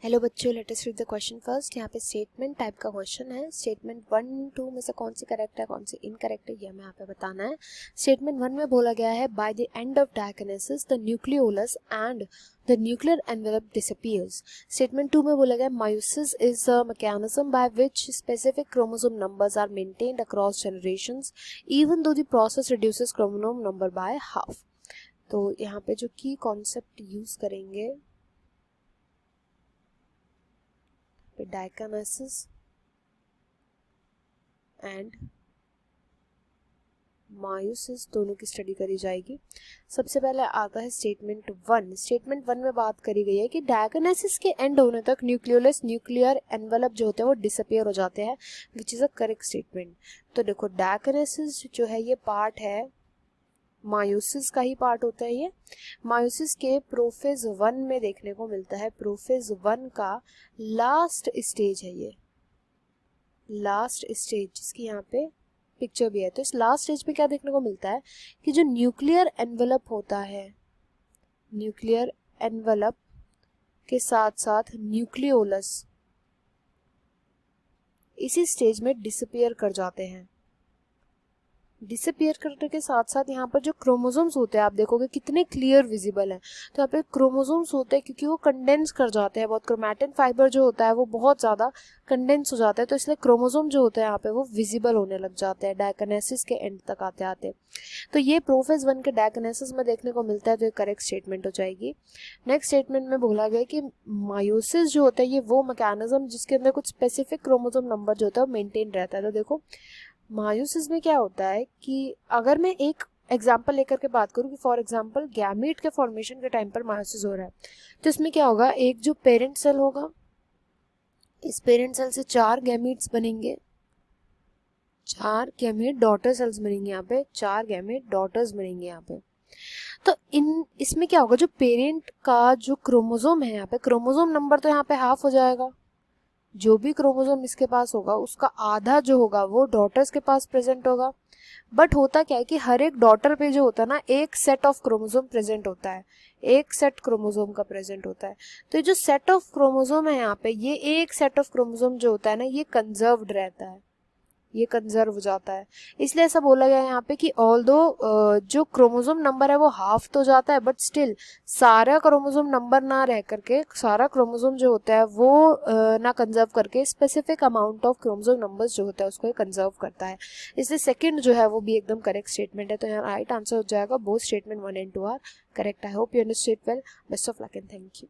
Hello बच्चों, let us read the question first. यहाँ पे स्टेटमेंट टाइप का क्वेश्चन है। स्टेटमेंट 1-2 में से कौन सी करेक्ट है, कौन सी इनकरेक्ट है, ये हमें यहाँ पे बताना है। स्टेटमेंट 1 में बोला गया है by the end of diakinesis the nucleolus and the nuclear envelope disappears. Statement 2 में बोला गया meiosis is a mechanism by which specific chromosome numbers are maintained across generations even though the process reduces chromosome number by half। तो यहाँ पे जो की concept use करेंगे डायकिनेसिस and meiosis दोनों की स्टडी करी जाएगी। सबसे पहले आता है स्टेटमेंट 1। स्टेटमेंट 1 में बात करी गई है कि डायकिनेसिस के एंड होने तक न्यूक्लियोलस न्यूक्लियर एनवेलप जो होते हैं वो डिसअपियर हो जाते हैं, which is a correct statement. तो देखो डायकिनेसिस जो है ये पार्ट है, meiosis का ही पार्ट होता है ये। meiosis के प्रोफेज 1 में देखने को मिलता है। प्रोफेज 1 का लास्ट स्टेज है ये, लास्ट स्टेज जिसकी यहाँ पे पिक्चर भी है। तो इस लास्ट स्टेज में क्या देखने को मिलता है कि जो न्यूक्लियर एनवेलप होता है, न्यूक्लियर एनवेलप के साथ साथ न्यूक्लियोलस इसी स्टेज में डिसअपियर कर जाते हैं। डिसअपियर करने के साथ साथ यहाँ पर जो क्रोमोसोम्स होते हैं आप देखोगे कितने क्लियर विजिबल हैं। तो यहाँ पे क्रोमोसोम्स होते हैं क्योंकि वो कंडेंस कर जाते हैं बहुत, क्रोमैटिन फाइबर जो होता है वो बहुत ज़्यादा कंडेंस हो जाता है, तो इसलिए क्रोमोसोम जो होते हैं यहाँ पे वो विजिबल होने लग जाते हैं डायकिनेसिस के एंड तक आते आते। तो ये प्रोफेज 1 के डायकिनेसिस में देखने को मिलता है, तो ये करेक्ट स्टेटमेंट हो जाएगी। नेक्स्ट स्टेटमेंट में बोला गया कि meiosis जो होता है ये वो मैकेनिज्म जिसके अंदर कुछ स्पेसिफिक क्रोमोसोम नंबर जो होता है वो मेंटेन रहता है। तो देखो meiosis में क्या होता है कि अगर मैं एक एग्जाम्पल लेकर के बात करूं कि फॉर एग्जाम्पल गैमीट के फॉर्मेशन के टाइम पर meiosis हो रहा है, तो इसमें क्या होगा, एक जो पेरेंट सेल होगा, इस पेरेंट सेल से 4 गैमीट्स बनेंगे, 4 गैमेट डॉटर सेल्स बनेंगे, यहाँ पे 4 गैमेट डॉटर्स बनेंगे यहाँ पे। तो इसमें क्या होगा, जो पेरेंट का जो क्रोमोसोम है यहाँ पे, क्रोमोसोम नंबर तो यहाँ पे हाफ हो जाएगा। जो भी क्रोमोसोम इसके पास होगा उसका आधा जो होगा वो डॉटर्स के पास प्रेजेंट होगा। बट होता क्या है कि हर एक डॉटर पे जो होता है ना, एक सेट ऑफ क्रोमोसोम प्रेजेंट होता है, एक सेट क्रोमोसोम का प्रेजेंट होता है। तो ये जो सेट ऑफ क्रोमोसोम है यहाँ पे, ये एक सेट ऑफ क्रोमोसोम जो होता है ना, ये कंजर्व्ड रहता है, ये कंजर्व हो जाता है। इसलिए ऐसा बोला गया है यहाँ पे कि ऑल्दो जो क्रोमोसोम नंबर है वो हाफ तो जाता है, बट स्टिल सारा क्रोमोसोम नंबर ना रह करके, सारा क्रोमोसोम जो होता है वो ना कंजर्व करके specific amount of chromosome numbers जो होता है उसको कंजर्व करता है। इसलिए सेकंड जो है वो भी एकदम करेक्ट स्टेटमेंट है। तो यहाँ राइट आंसर हो जाएगा both statement 1 and 2 are correct. I hope you understood well. Best of luck and thank you.